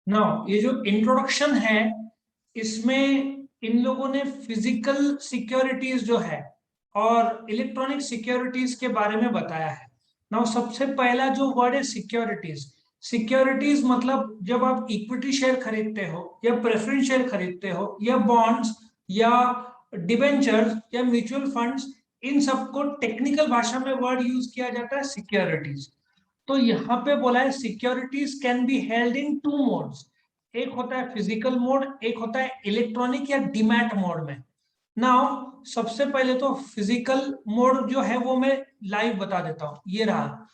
Now ये जो introduction है, इसमें इन लोगों ने फिजिकल सिक्योरिटीज जो है और इलेक्ट्रॉनिक सिक्योरिटीज के बारे में बताया है। नाउ सबसे पहला जो वर्ड है सिक्योरिटीज। सिक्योरिटीज मतलब जब आप इक्विटी शेयर खरीदते हो या प्रेफरेंस शेयर खरीदते हो या बॉन्ड्स या डिबेंचर्स या म्यूचुअल फंड्स, इन सबको टेक्निकल भाषा में वर्ड यूज किया जाता है सिक्योरिटीज। तो यहाँ पे बोला है securities can be held in two modes. एक होता है फिजिकल मोड, एक होता है इलेक्ट्रॉनिक या डीमैट मोड में। नाउ सबसे पहले तो फिजिकल मोड जो है वो मैं लाइव बता देता हूं। ये रहा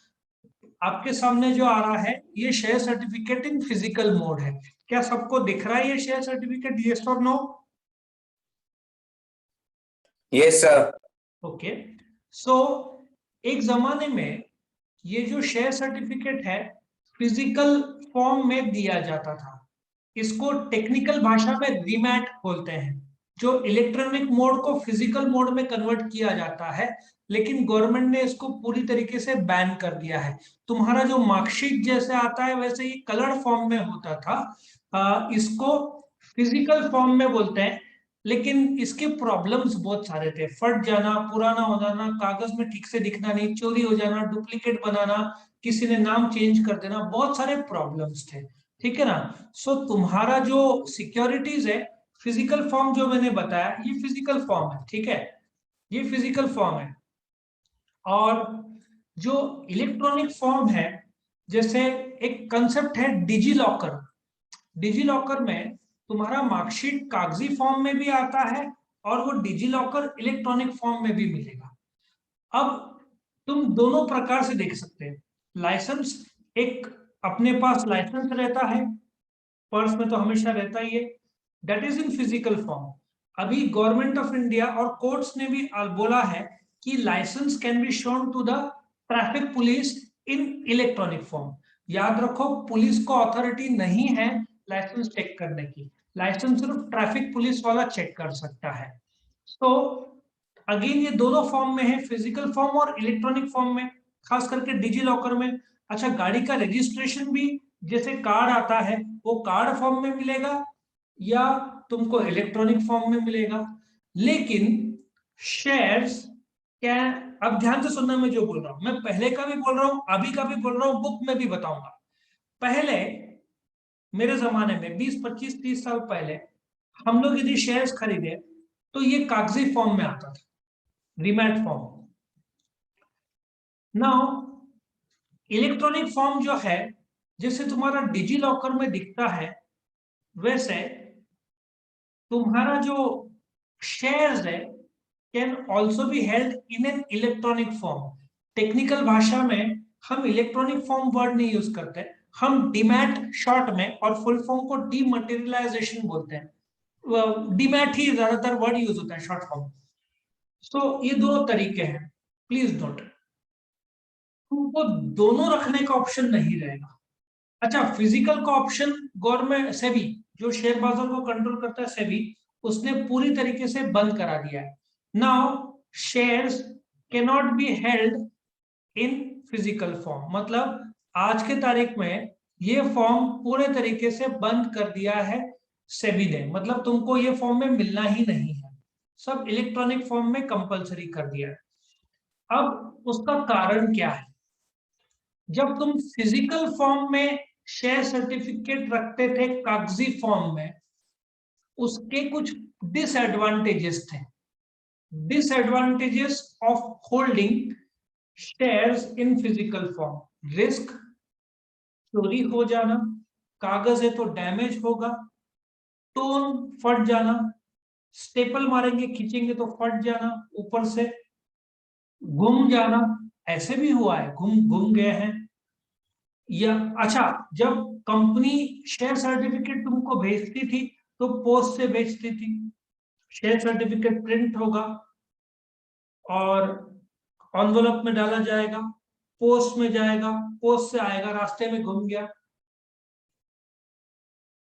आपके सामने जो आ रहा है, ये share certificate in physical mode है। क्या सबको दिख रहा है ये शेयर सर्टिफिकेट? यस और नो? Yes sir. ओके, सो एक जमाने में ये जो शेयर सर्टिफिकेट है फिजिकल फॉर्म में दिया जाता था। इसको टेक्निकल भाषा में डीमैट बोलते हैं। जो इलेक्ट्रॉनिक मोड को फिजिकल मोड में कन्वर्ट किया जाता है, लेकिन गवर्नमेंट ने इसको पूरी तरीके से बैन कर दिया है। तुम्हारा जो मार्कशीट जैसे आता है वैसे ही कलर फॉर्म में होता था। इसको फिजिकल फॉर्म में बोलते हैं, लेकिन इसके प्रॉब्लम्स बहुत सारे थे। फट जाना, पुराना हो जाना, कागज में ठीक से दिखना नहीं, चोरी हो जाना, डुप्लीकेट बनाना, किसी ने नाम चेंज कर देना, बहुत सारे प्रॉब्लम्स थे। ठीक है ना? सो तुम्हारा जो सिक्योरिटीज है, फिजिकल फॉर्म जो मैंने बताया ये फिजिकल फॉर्म है। ठीक है, ये फिजिकल फॉर्म है। और जो इलेक्ट्रॉनिक फॉर्म है, जैसे एक कंसेप्ट है डिजी लॉकर। डिजी लॉकर में तुम्हारा मार्कशीट कागजी फॉर्म में भी आता है और वो डिजी लॉकर इलेक्ट्रॉनिक फॉर्म में भी मिलेगा। अब तुम दोनों प्रकार से देख सकते हैं। लाइसेंस, एक अपने पास लाइसेंस रहता है, पर्स में तो हमेशा रहता ही है, that is in physical form. अभी गवर्नमेंट ऑफ इंडिया और कोर्ट्स ने भी बोला है कि license can be shown to the traffic police in electronic form. याद रखो, पुलिस को अथॉरिटी नहीं है लाइसेंस चेक करने की। लाइसेंस सिर्फ ट्रैफिक पुलिस वाला चेक कर सकता है। तो अगेन ये दोनों फॉर्म में है, फिजिकल फॉर्म और इलेक्ट्रॉनिक फॉर्म में, खास करके डिजी लॉकर में। अच्छा, गाड़ी का रजिस्ट्रेशन भी जैसे कार्ड आता है वो कार्ड फॉर्म में मिलेगा या तुमको इलेक्ट्रॉनिक फॉर्म में मिलेगा। लेकिन शेयर्स क्या, अब ध्यान से सुनना मैं जो बोल रहा हूं, मैं पहले का भी बोल रहा हूं, अभी का भी बोल रहा हूं, बुक में भी बताऊंगा। पहले मेरे जमाने में 20 25 30 साल पहले हम लोग यदि शेयर्स खरीदे तो ये कागजी फॉर्म में आता था, demat form. Now electronic form जो है, जैसे तुम्हारा डिजी लॉकर में दिखता है, वैसे तुम्हारा जो शेयर्स है can also be held in an electronic form. Technical भाषा में हम इलेक्ट्रॉनिक फॉर्म वर्ड नहीं यूज करते, हम डीमैट शॉर्ट में, और फुल फॉर्म को डीमटेरियलाइजेशन बोलते हैं। डीमैट ही ज्यादातर वर्ड यूज होता है शॉर्ट फॉर्म। सो ये दो तरीके हैं, प्लीज नोट। तुमको दोनों रखने का ऑप्शन नहीं रहेगा। अच्छा, फिजिकल का ऑप्शन गवर्नमेंट सेबी, जो शेयर बाजार को कंट्रोल करता है सेबी, उसने पूरी तरीके से बंद करा दिया है। Now shares can not be held in physical form, मतलब आज के तारीख में ये फॉर्म पूरे तरीके से बंद कर दिया है सेबी ने। मतलब तुमको ये फॉर्म में मिलना ही नहीं है, सब इलेक्ट्रॉनिक फॉर्म में कंपलसरी कर दिया है। अब उसका कारण क्या है? जब तुम फिजिकल फॉर्म में शेयर सर्टिफिकेट रखते थे कागजी फॉर्म में, उसके कुछ डिसएडवांटेजेस थे। Disadvantages of holding shares in physical form: risk, चोरी हो जाना, कागज है तो डैमेज होगा, टोन फट जाना, स्टेपल मारेंगे खींचेंगे तो फट जाना, ऊपर से गुम जाना, ऐसे भी हुआ है, गुम गए हैं। या अच्छा, जब कंपनी शेयर सर्टिफिकेट तुमको भेजती थी तो पोस्ट से भेजती थी। शेयर सर्टिफिकेट प्रिंट होगा और एनवेलप में डाला जाएगा, पोस्ट में जाएगा, पोस्ट से आएगा, रास्ते में घूम गया,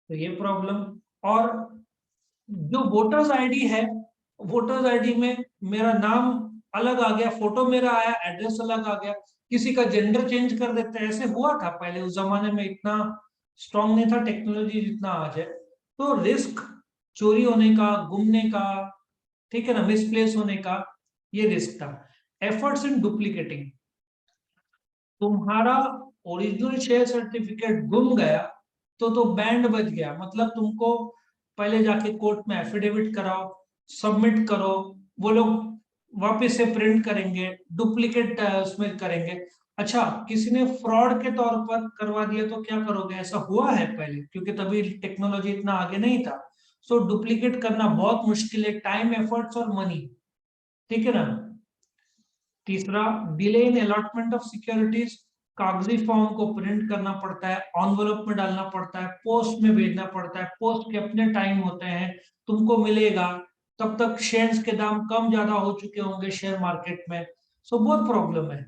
तो ये प्रॉब्लम। और जो वोटर्स आईडी है, वोटर्स आईडी में मेरा नाम अलग आ गया, फोटो मेरा आया, एड्रेस अलग आ गया, किसी का जेंडर चेंज कर देते हैं, ऐसे हुआ था पहले उस जमाने में। इतना स्ट्रांग नहीं था टेक्नोलॉजी जितना आज है। तो रिस्क चोरी होने का, गुमने का, ठीक है ना, मिसप्लेस होने का, ये रिस्क था। एफर्ट्स इन डुप्लीकेटिंग, तुम्हारा ओरिजिनल शेयर सर्टिफिकेट गुम गया तो बैंड बज गया, मतलब तुमको पहले जाके कोर्ट में एफिडेविट कराओ, सबमिट करो, वो लोग वापस से प्रिंट करेंगे, डुप्लीकेट उसमें करेंगे। अच्छा, किसी ने फ्रॉड के तौर पर करवा दिया तो क्या करोगे? ऐसा हुआ है पहले, क्योंकि तभी टेक्नोलॉजी इतना आगे नहीं था। सो डुप्लीकेट करना बहुत मुश्किल है, टाइम, एफर्ट्स और मनी, ठीक है ना। तीसरा, delay in allotment of securities, कागजी फॉर्म को प्रिंट करना पड़ता है, एनवलप में डालना पड़ता है, पोस्ट में भेजना पड़ता है, पोस्ट के अपने टाइम होते हैं, तुमको मिलेगा तब तक शेयर्स के दाम कम ज्यादा हो चुके होंगे शेयर मार्केट में। सो बहुत प्रॉब्लम है।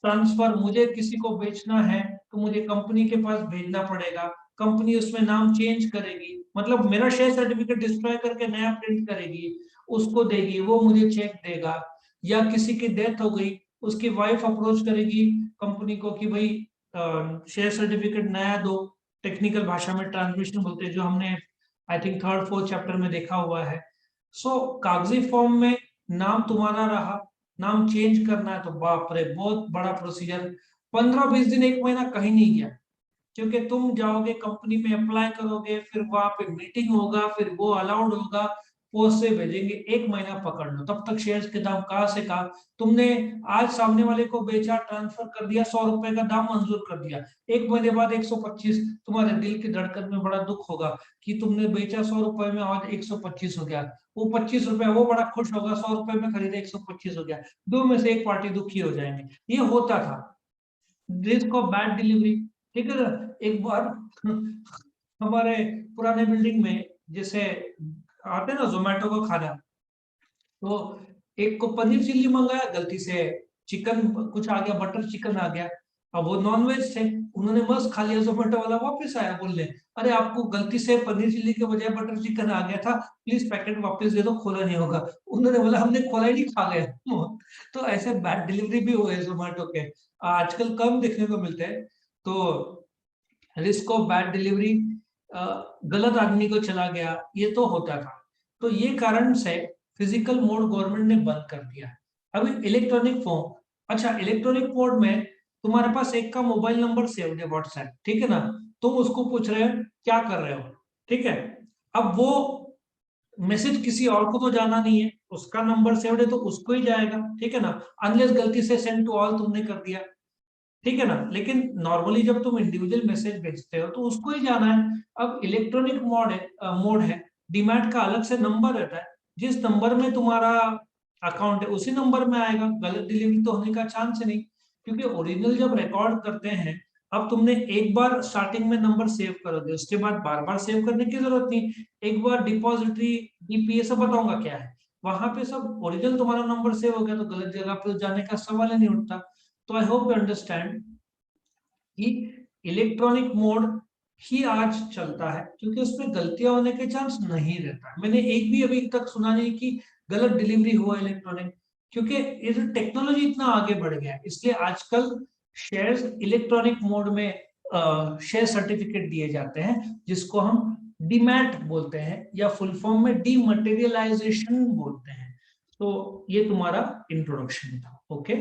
ट्रांसफर, मुझे किसी को बेचना है तो मुझे कंपनी के पास भेजना पड़ेगा, कंपनी उसमें नाम चेंज करेगी, मतलब मेरा शेयर सर्टिफिकेट डिस्ट्रॉय करके नया प्रिंट करेगी, उसको देगी, वो मुझे चेक देगा। या किसी की डेथ हो गई, उसकी वाइफ अप्रोच करेगी कंपनी को कि भाई शेयर सर्टिफिकेट नया दो, टेक्निकल भाषा में ट्रांसमिशन बोलते हैं, जो हमने I think third fourth chapter में देखा हुआ है। सो कागजी फॉर्म में नाम तुम्हारा रहा, नाम चेंज करना है तो बाप रे बहुत बड़ा प्रोसीजर, 15-20 दिन, एक महीना कहीं नहीं गया। क्योंकि तुम जाओगे कंपनी में अप्लाई करोगे, फिर वहां पे मीटिंग होगा, फिर वो अलाउड होगा, पोस्ट से भेजेंगे, एक महीना पकड़ लो, तब तक शेयर्स के दाम कहाँ से कहा। तुमने आज सामने वाले को बेचा, ट्रांसफर कर दिया, 100 रुपए का दाम मंजूर कर दिया, एक महीने बाद 125, तुम्हारे दिल की धड़कन में बड़ा दुख होगा कि तुमने बेचा 100 रुपए में, आज 125 हो गया। वो 25 रुपए, वो बड़ा खुश होगा, 100 रुपए में खरीदे, 125 हो गया, दो में से एक पार्टी दुखी हो जाएंगे। ये होता था, रिस्क ऑफ बैड डिलीवरी, ठीक है ना। एक बार हमारे पुराने बिल्डिंग में जैसे आते ना जोमेटो का खाना, तो एक को पनीर चिल्ली मंगाया, गलती से चिकन कुछ आ गया, बटर चिकन आ गया। अब वो नॉन वेज थे, उन्होंने मस्त खा लिया, जोमेटो वाला वापस आया बोलने, अरे आपको गलती से पनीर चिल्ली के बजाय बटर चिकन आ गया था, प्लीज पैकेट वापस दे दो, खोला नहीं होगा। उन्होंने बोला हमने खोला ही नहीं, खा गए। तो ऐसे बैड डिलीवरी भी हुए जोमेटो के, आजकल कम देखने को मिलते हैं। तो रिस्क ऑफ बैड डिलीवरी, गलत आदमी को चला गया, ये तो होता था। तो ये कारण से फिजिकल मोड गवर्नमेंट ने बंद कर दिया है। अभी इलेक्ट्रॉनिक फॉर्म, अच्छा इलेक्ट्रॉनिक मोड में तुम्हारे पास एक का मोबाइल नंबर सेव है व्हाट्सएप, ठीक है ना, तुम उसको पूछ रहे हो क्या कर रहे हो, ठीक है। अब वो मैसेज किसी और को तो जाना नहीं है, उसका नंबर सेव है तो उसको ही जाएगा, ठीक है ना, अनलेस गलती से सेंड टू ऑल तुमने कर दिया, ठीक है ना। लेकिन नॉर्मली जब तुम इंडिविजुअल मैसेज भेजते हो तो उसको ही जाना है। अब इलेक्ट्रॉनिक मोड है, डीमैट का अलग से नंबर रहता है, जिस नंबर में तुम्हारा अकाउंट है उसी नंबर में आएगा, गलत डिलीवरी तो होने का चांस है नहीं, क्योंकि ओरिजिनल जब रिकॉर्ड करते हैं, अब तुमने एक बार स्टार्टिंग में नंबर सेव करोगे, उसके बाद बार बार सेव करने की जरूरत नहीं। एक बार डिपॉजिटरी, डीपीए सब बताऊंगा क्या है, वहां पे सब ओरिजिनल तुम्हारा नंबर सेव हो गया, तो गलत जगह पे जाने का सवाल ही नहीं उठता। तो आई होप यू अंडरस्टैंड कि इलेक्ट्रॉनिक मोड ही आज चलता है, क्योंकि उसमें गलतियां होने के चांस नहीं रहता। मैंने एक भी अभी तक सुना नहीं कि गलत डिलीवरी हुआ इलेक्ट्रॉनिक, क्योंकि ये टेक्नोलॉजी इतना आगे बढ़ गया है, इसलिए आजकल शेयर्स इलेक्ट्रॉनिक मोड में शेयर सर्टिफिकेट दिए जाते हैं, जिसको हम डीमैट बोलते हैं, या फुल फॉर्म में डीमटेरियलाइजेशन बोलते हैं। तो ये तुम्हारा इंट्रोडक्शन था, ओके।